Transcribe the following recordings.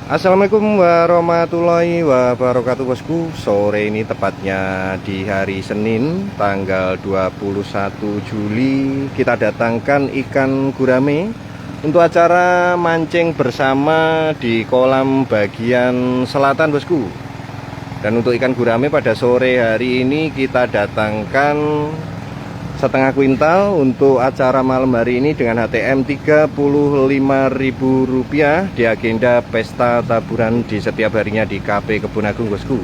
Assalamualaikum warahmatullahi wabarakatuh bosku. Sore ini tepatnya di hari Senin tanggal 21 Juli kita datangkan ikan gurame untuk acara mancing bersama di kolam bagian selatan bosku. Dan untuk ikan gurame pada sore hari ini kita datangkan setengah kuintal untuk acara malam hari ini dengan HTM Rp35.000 di agenda pesta taburan di setiap harinya di KP Kebun Agung bosku.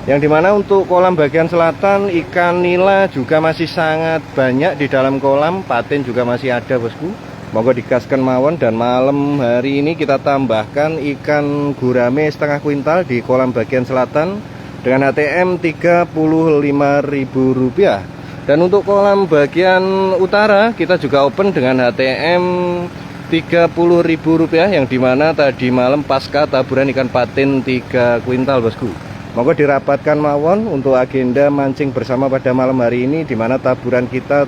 Yang dimana untuk kolam bagian selatan ikan nila juga masih sangat banyak di dalam kolam, patin juga masih ada bosku. Monggo digaskan mawon, dan malam hari ini kita tambahkan ikan gurame setengah kuintal di kolam bagian selatan dengan HTM Rp35.000. Dan untuk kolam bagian utara kita juga open dengan HTM Rp30.000, yang dimana tadi malam pasca taburan ikan patin 3 kuintal bosku. Monggo dirapatkan mawon untuk agenda mancing bersama pada malam hari ini, dimana taburan kita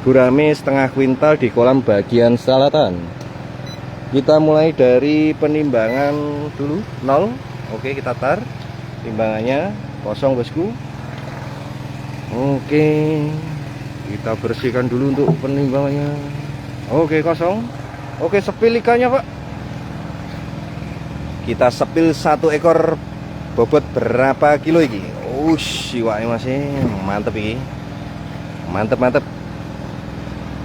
gurame setengah kuintal di kolam bagian selatan. Kita mulai dari penimbangan dulu 0. Oke, kita tar timbangannya kosong bosku. Oke, kita bersihkan dulu untuk penimbangannya. Oke, kosong. Oke, sepil ikannya pak. Kita sepil 1 ekor bobot berapa kilo ini? Iwaknya masih mantep ini. Mantep.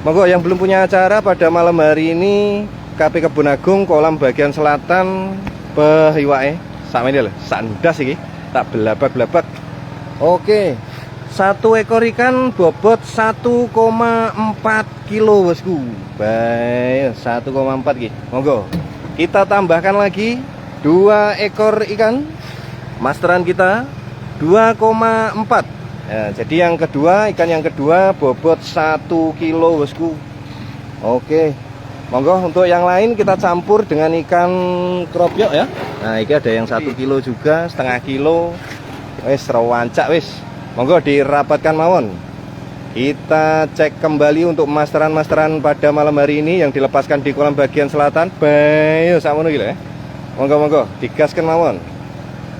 Monggo yang belum punya acara pada malam hari ini KP Kebun Agung kolam bagian selatan iwake sak ini lho, sandas iki tak belabak-belabak. Oke, 1 ekor ikan bobot 1,4 kilo bosku. Baik, 1,4 gitu. Monggo kita tambahkan lagi 2 ekor ikan masteran kita 2,4. Ya, jadi yang kedua, ikan yang kedua bobot 1 kilo bosku. Oke, monggo untuk yang lain kita campur dengan ikan kropyok ya. Nah, ini ada yang 1 kilo juga, setengah kilo. Wes rawancak wes. Monggo dirapatkan mawon. Kita cek kembali untuk masteran-masteran pada malam hari ini yang dilepaskan di kolam bagian selatan. Bayo sakmono iki lho ya. Monggo digaskan mawon.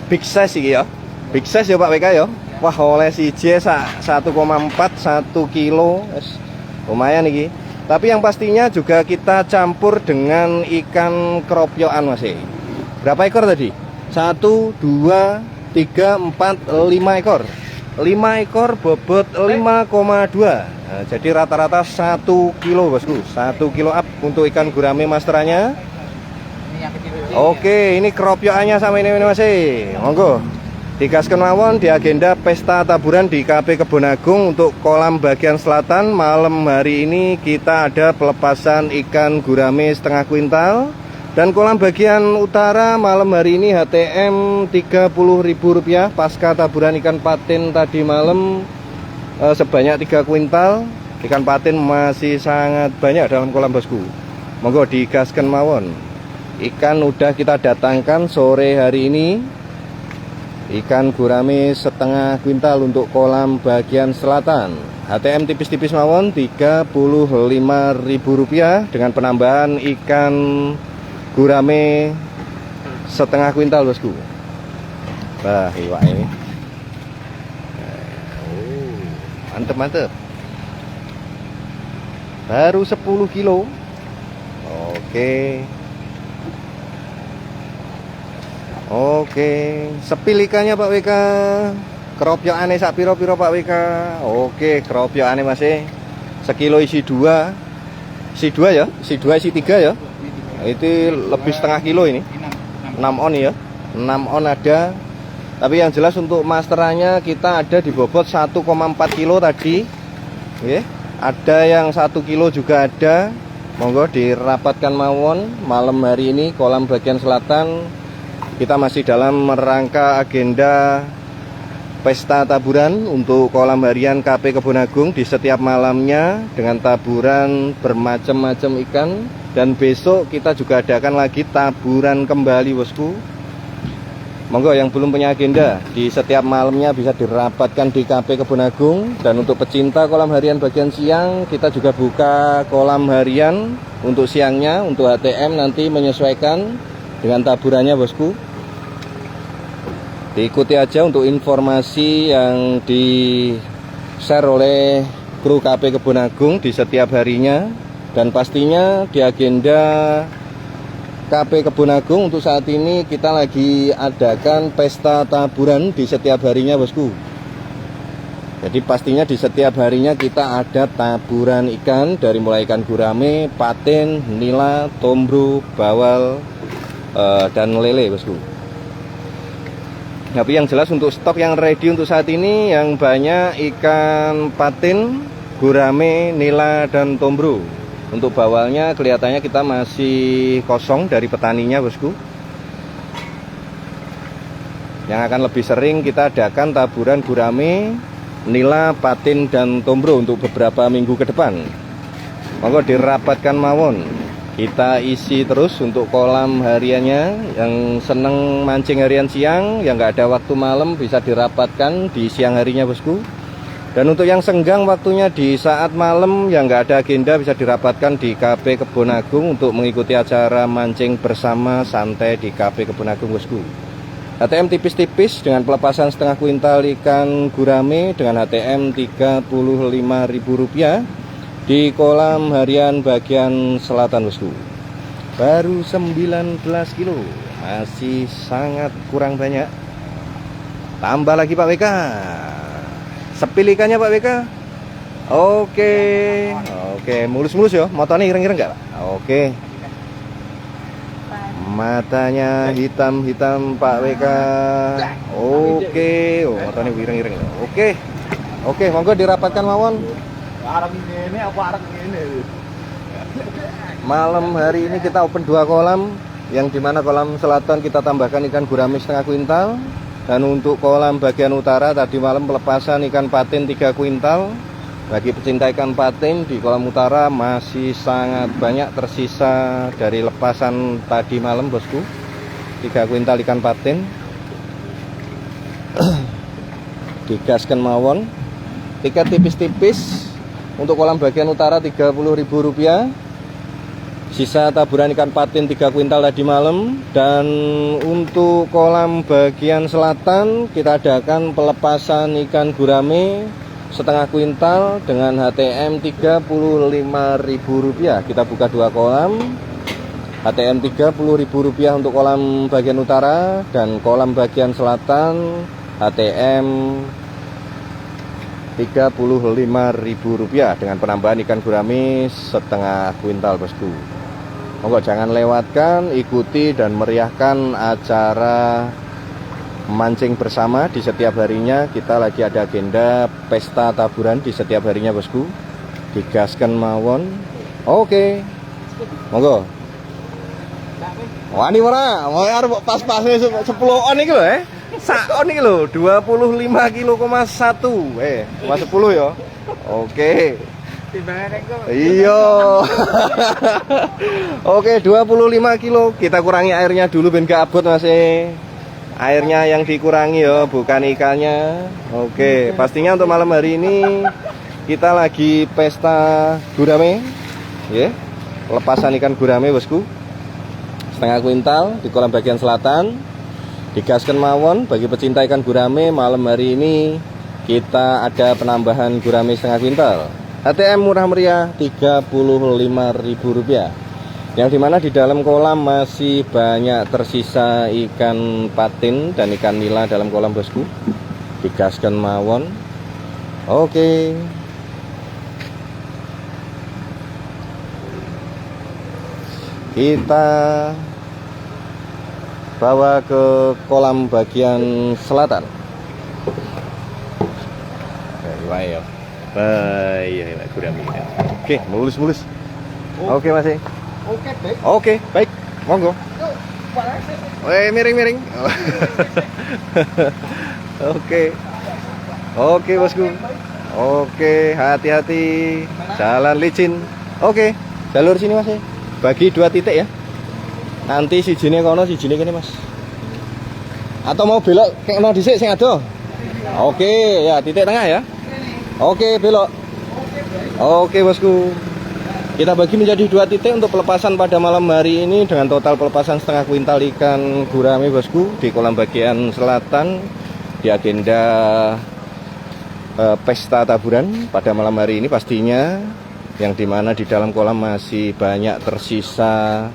Big size iki ya. Big size ya Pak WK ya. Wah, oleh siji 1,4 1 kilo. Lumayan iki. Tapi yang pastinya juga kita campur dengan ikan kropyokan Mas. Berapa ekor tadi? 1 2 3 4 5 ekor. 5 ekor bobot 5,2. Nah, jadi rata-rata 1 kilo bosku. 1 kilo up untuk ikan gurame masterannya. Oke, ini kropyokannya sama ini Mas. Monggo digaskan mawon di agenda pesta taburan di KP Kebun Agung untuk kolam bagian selatan. Malam hari ini kita ada pelepasan ikan gurame setengah kuintal. Dan kolam bagian utara malam hari ini HTM Rp30.000 pasca taburan ikan patin tadi malam sebanyak 3 kuintal. Ikan patin masih sangat banyak dalam kolam bosku. Monggo digaskan mawon. Ikan udah kita datangkan sore hari ini. Ikan gurame setengah kuintal untuk kolam bagian selatan. HTM tipis-tipis mawon Rp35.000 dengan penambahan ikan gurame setengah kuintal bosku. Wah, iwak ini. Mantep. Baru 10 kilo. Oke. Sepil ikannya Pak WK. Kropyokane sak piro-piro Pak WK. Oke, kropyokane masih sekilo isi 2. Isi 2 ya? Isi 2 isi 3 ya? Itu lebih setengah kilo ini. 6 on ya. 6 on ada. Tapi yang jelas untuk masterannya kita ada di bobot 1,4 kilo tadi. Oke. Ada yang 1 kilo juga ada. Monggo dirapatkan mawon. Malam hari ini kolam bagian selatan kita masih dalam rangka agenda pesta taburan untuk kolam harian KP Kebun Agung di setiap malamnya dengan taburan bermacam-macam ikan. Dan besok kita juga adakan lagi taburan kembali bosku. Monggo yang belum punya agenda di setiap malamnya bisa dirapatkan di KP Kebun Agung. Dan untuk pecinta kolam harian bagian siang, kita juga buka kolam harian untuk siangnya. Untuk HTM nanti menyesuaikan dengan taburannya bosku. Diikuti aja untuk informasi yang di share oleh kru KP Kebon Agung di setiap harinya. Dan pastinya di agenda KP Kebon Agung untuk saat ini kita lagi adakan pesta taburan di setiap harinya bosku. Jadi pastinya di setiap harinya kita ada taburan ikan, dari mulai ikan gurame, patin, nila, tombro, bawal, dan lele bosku. Tapi yang jelas untuk stok yang ready untuk saat ini yang banyak ikan patin, gurame, nila, dan tombro. Untuk bawalnya kelihatannya kita masih kosong dari petaninya bosku. Yang akan lebih sering kita adakan taburan gurame, nila, patin, dan tombro untuk beberapa minggu ke depan. Monggo dirapatkan mawon. Kita isi terus untuk kolam hariannya. Yang seneng mancing harian siang, yang nggak ada waktu malam, bisa dirapatkan di siang harinya bosku. Dan untuk yang senggang waktunya di saat malam, yang nggak ada agenda, bisa dirapatkan di KP Kebon Agung untuk mengikuti acara mancing bersama santai di KP Kebon Agung bosku. HTM tipis-tipis dengan pelepasan setengah kuintal ikan gurame dengan HTM Rp35.000 di kolam harian bagian selatan bosku. Baru 19 kilo, masih sangat kurang banyak. Tambah lagi Pak WK. Sepil ikannya Pak WK. Oke, mulus-mulus ya. Motone ireng-ireng enggak? Oke. Matanya hitam-hitam Pak WK. Oke, motone ireng-ireng. Oke, monggo dirapatkan mawon. Malam hari ini kita open 2 kolam, yang dimana kolam selatan kita tambahkan ikan gurame setengah kuintal, dan untuk kolam bagian utara tadi malam pelepasan ikan patin 3 kuintal. Bagi pecinta ikan patin di kolam utara masih sangat banyak tersisa dari lepasan tadi malam bosku. 3 kuintal ikan patin. Digaskan mawon. Tiket tipis-tipis. Untuk kolam bagian utara Rp30.000. Sisa taburan ikan patin 3 kuintal tadi malam. Dan untuk kolam bagian selatan kita adakan pelepasan ikan gurame setengah kuintal dengan HTM Rp35.000. Kita buka 2 kolam. HTM Rp30.000 untuk kolam bagian utara, dan kolam bagian selatan HTM Rp35.000 dengan penambahan ikan gurame setengah kuintal bosku. Monggo jangan lewatkan, ikuti dan meriahkan acara mancing bersama di setiap harinya. Kita lagi ada agenda pesta taburan di setiap harinya bosku. Digaskan mawon. Oke, monggo. Wani ora, mau arep pas-pasnya 10 on iki lho Sak on iki lho 25,1 kilo. Mas 10 ya. Oke. Timbangan kok. Iya. Oke, 25 kilo. Kita kurangi airnya dulu ben gak abot Mas. Airnya yang dikurangi ya, bukan ikannya. Oke, pastinya untuk malam hari ini kita lagi pesta gurame. Ya. Lepasan ikan gurame bosku. Setengah kuintal di kolam bagian selatan. Digaskan mawon. Bagi pecinta ikan gurame, malam hari ini kita ada penambahan gurame setengah kuintal. HTM murah meriah Rp35.000. Yang dimana di dalam kolam masih banyak tersisa ikan patin dan ikan nila dalam kolam bosku. Digaskan mawon. Oke. Kita bawa ke kolam bagian selatan. Baik, oke, mulus. Oke, Mas. Oke, baik. Monggo. Miring. Oke, bosku. Oke, hati-hati. Jalan licin. Oke, jalur sini, Mas. Bagi 2 titik ya. Nanti sijine kono, sijine kene, Mas. Atau mau belok kene dhisik sing ado? Oke, ya titik tengah ya. Oke, belok. Oke, bosku. Kita bagi menjadi 2 titik untuk pelepasan pada malam hari ini dengan total pelepasan setengah kuintal ikan gurame bosku di kolam bagian selatan di agenda pesta taburan pada malam hari ini pastinya, yang dimana di dalam kolam masih banyak tersisa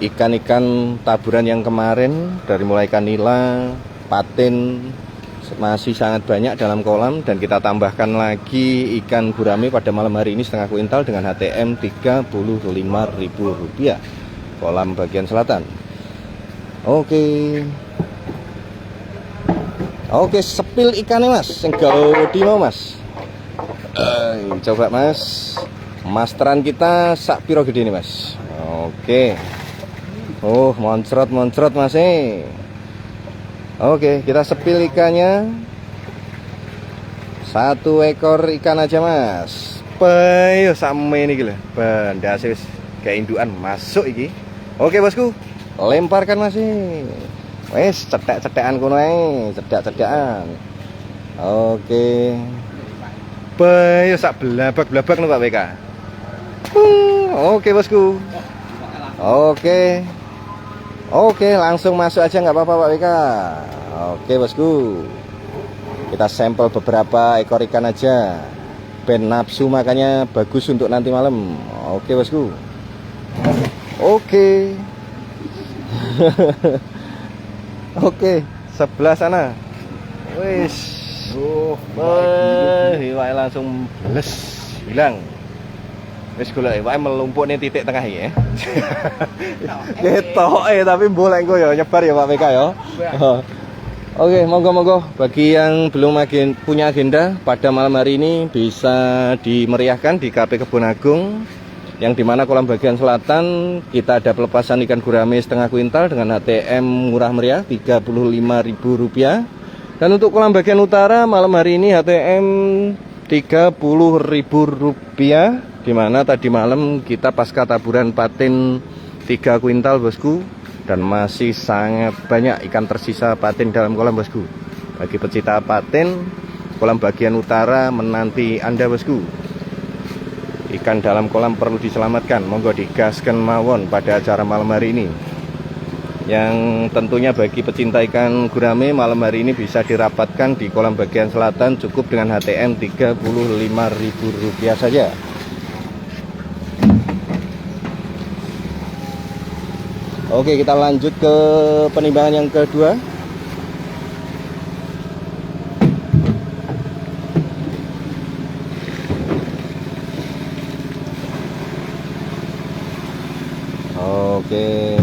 ikan-ikan taburan yang kemarin, dari mulai ikan nila, patin, masih sangat banyak dalam kolam, dan kita tambahkan lagi ikan gurame pada malam hari ini setengah kuintal dengan HTM Rp35.000 kolam bagian selatan. Oke, sepil ikannya mas, yang gede mau mas. Coba mas, masteran kita sak piro gede nih mas. Oke. Moncrot mas. Oke, kita sepil ikannya. 1 ekor ikan aja mas. Bayo sama ini gila. Bandas wis kayak indukan masuk iki. Oke bosku, lemparkan masih. Wes cetek-cetekan kono ae, cedak-cedakan. Oke. Bayo sak blabak-blabak nih Pak BK. Oke bosku. Oke, langsung masuk aja nggak apa-apa Pak BK. Oke bosku, kita sampel beberapa ekor ikan aja, ben nafsu makanya bagus untuk nanti malam. Oke bosku. Oke. Oke, sebelah sana. Wis. Iwake langsung bles hilang. Wis golek wae melumpuk nih titik tengah ya. Ketoke tapi boleh engko ya nyebar ya Pak PK ya. Oke, monggo bagi yang belum punya agenda pada malam hari ini bisa dimeriahkan di KP Kebun Agung, yang dimana kolam bagian selatan kita ada pelepasan ikan gurame setengah kuintal dengan HTM murah meriah Rp35.000, dan untuk kolam bagian utara malam hari ini HTM Rp30.000, dimana tadi malam kita pasca taburan patin 3 kuintal bosku, dan masih sangat banyak ikan tersisa patin dalam kolam bosku. Bagi pecinta patin, kolam bagian utara menanti Anda bosku. Ikan dalam kolam perlu diselamatkan, monggo digaskan mawon pada acara malam hari ini, yang tentunya bagi pecinta ikan gurame malam hari ini bisa dirapatkan di kolam bagian selatan cukup dengan HTM Rp35.000 saja. Oke, kita lanjut ke penimbangan yang kedua. Oke,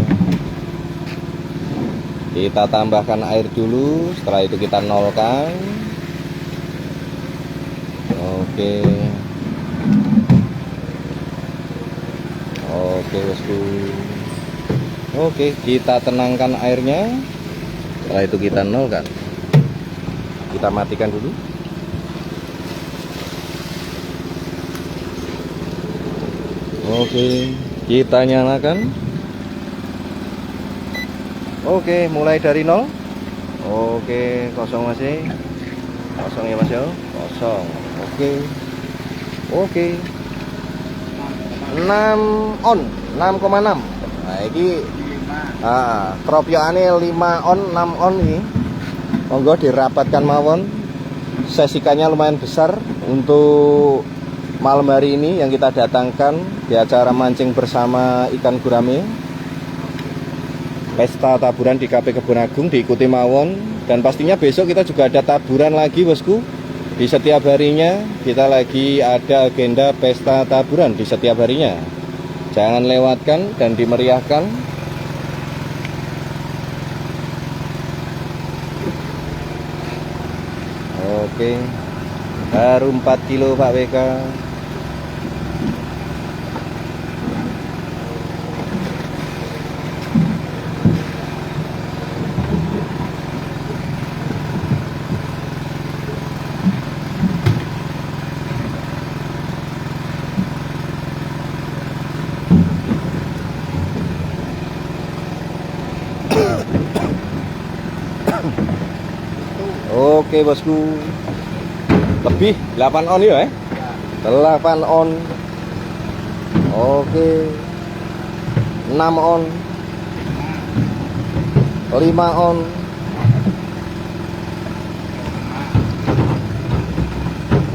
kita tambahkan air dulu, setelah itu kita nolkan. Oke bosku. Oke, kita tenangkan airnya, setelah itu kita nolkan. Kita matikan dulu. Oke, kita nyalakan. Oke, mulai dari 0. Oke, kosong masih. Kosong ya mas ya, kosong. Oke. 6 on, 6,6. Nah, ini kropyokane 5 on, 6 on ini. Monggo dirapatkan mawon. Sesikannya lumayan besar untuk malam hari ini yang kita datangkan di acara mancing bersama ikan gurame pesta taburan di KP Kebun Agung, diikuti mawon. Dan pastinya besok kita juga ada taburan lagi bosku. Di setiap harinya kita lagi ada agenda pesta taburan di setiap harinya. Jangan lewatkan dan dimeriahkan. Oke, baru 4 kilo Pak WK. Oke bosku, lebih 8 on ya 8 on. Oke, 6 on, 5 on,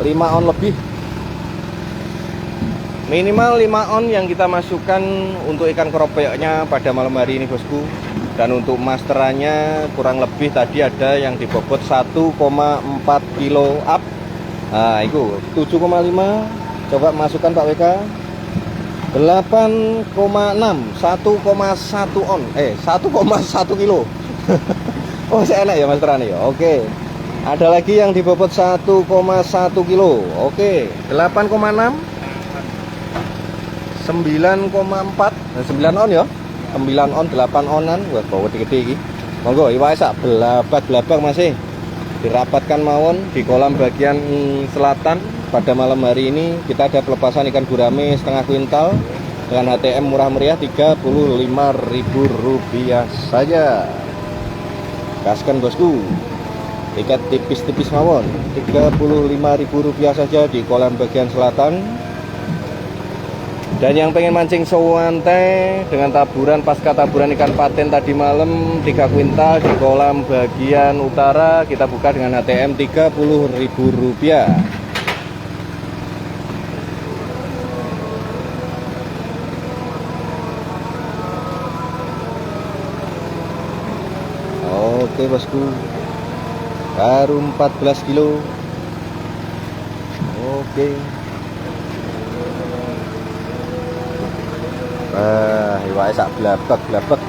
5 on lebih. Minimal 5 on yang kita masukkan untuk ikan keropoknya pada malam hari ini, bosku. Dan untuk masterannya kurang lebih tadi ada yang dibobot 1,4 kilo up. Nah itu 7,5. Coba masukkan Pak WK. 8,6, 1,1 on, 1,1 kilo. Oh saya enak ya masterannya ya. Oke, ada lagi yang dibobot 1,1 kilo. Oke, 8,6, 9,4, 9 on ya. 9 on, 8 onan. Wah, bawa gede-gede iki. Monggo iwake sak belabak-belabak masih dirapatkan mawon di kolam bagian selatan. Pada malam hari ini kita ada pelepasan ikan gurame setengah kuintal dengan HTM murah meriah Rp35.000 saja. Gaskan bosku, ikat tipis-tipis mawon Rp35.000 saja di kolam bagian selatan. Dan yang pengen mancing sewante dengan taburan pasca taburan ikan paten tadi malam 3 kuintal di kolam bagian utara, kita buka dengan HTM Rp30.000. Oke bosku, baru 14 kilo. Oke. Iwake sak blabak-blabak.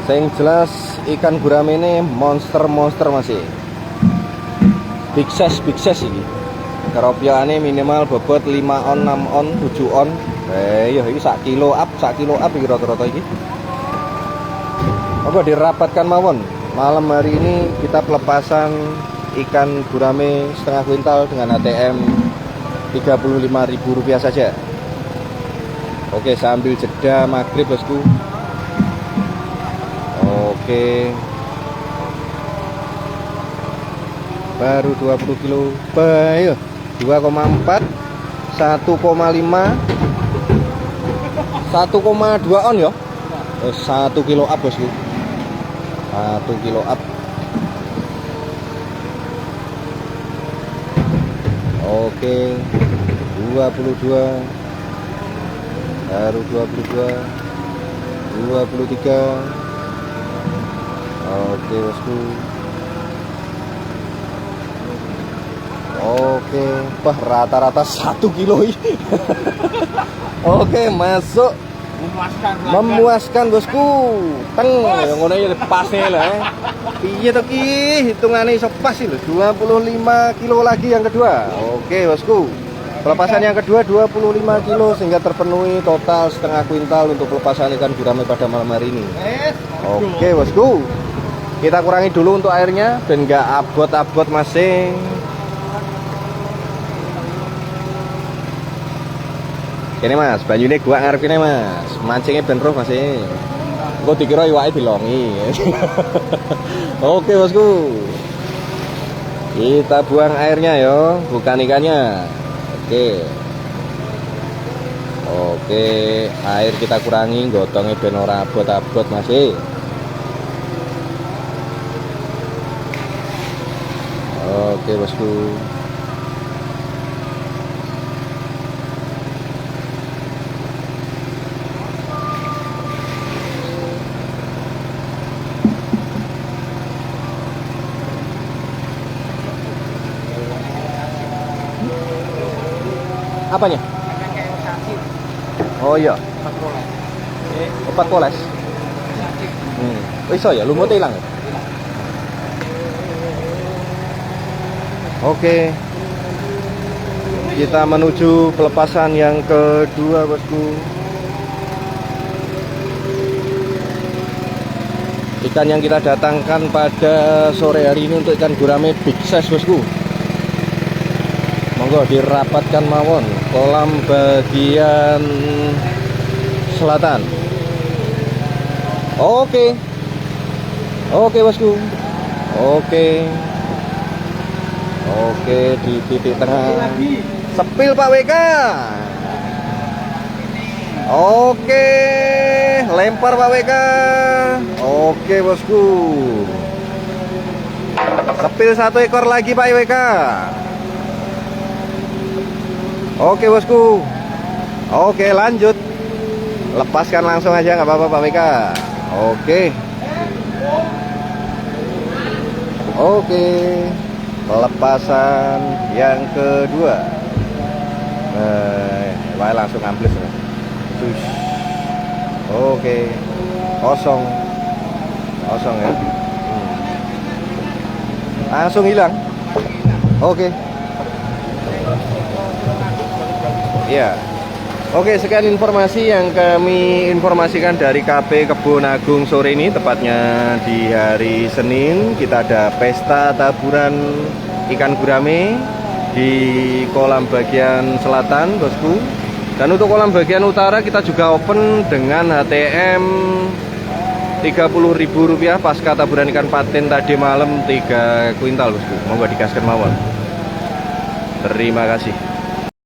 Sing jelas ikan gurame ini monster masih. Big size ini. Keropiane minimal bobot 5 on, 6 on, 7 on. Ya ini 1 kilo up iki rata-rata iki. Apa dirapatkan mawon. Malam hari ini kita pelepasan ikan gurame setengah kuintal dengan HTM Rp35.000 saja. Oke, sambil jeda maghrib bosku. Oke, baru 20 kilo. Bayo 2,4, 1,5, 1,2 on ya. 1 kilo up bosku. 1 kilo up. Oke, 22, baru 22, 23. Oke bosku. Oke, wah rata-rata 1 kilo ini. Oke, masuk. Memuaskan bosku. Teng, yang ngono ya pasnya lah. Piye to ki? Hitungane iso pas lho. 25 kilo lagi yang kedua. Oke, bosku. Pelepasan yang kedua 25 kilo sehingga terpenuhi total setengah kuintal untuk pelepasan ikan gurame pada malam hari ini. Oke, bosku. Kita kurangi dulu untuk airnya ben enggak abot-abot masing. Ini mas, banyune gua ngarep ini mas, mancingnya ben roh masih. Engko dikira iwake dilongi. Oke bosku, kita buang airnya yo, bukan ikannya. Oke, air kita kurangi, gotongnya ben ora abot-abot masih. Oke bosku. Apanya? Oh iya. 14. Oh iso ya, lumut hilang. Oke. Kita menuju pelepasan yang kedua, bosku. Ikan yang kita datangkan pada sore hari ini untuk ikan gurame big size, bosku. Monggo dirapatkan mawon kolam bagian selatan. Oke bosku. Oke, di titik tengah. Sepil Pak WK. Oke, lempar Pak WK. Oke bosku. Sepil 1 ekor lagi Pak WK. Oke bosku. Oke lanjut. Lepaskan langsung aja nggak apa-apa Pak WK. Oke. Oke. Pelepasan yang kedua. Wah langsung ambles. Oke. Kosong ya. Langsung hilang. Oke. Ya. Oke, sekian informasi yang kami informasikan dari KP Kebon Agung sore ini, tepatnya di hari Senin. Kita ada pesta taburan ikan gurame di kolam bagian selatan, bosku. Dan untuk kolam bagian utara kita juga open dengan HTM Rp30.000 pasca taburan ikan patin tadi malam 3 kuintal, bosku. Monggo dikasihkan mawon. Terima kasih.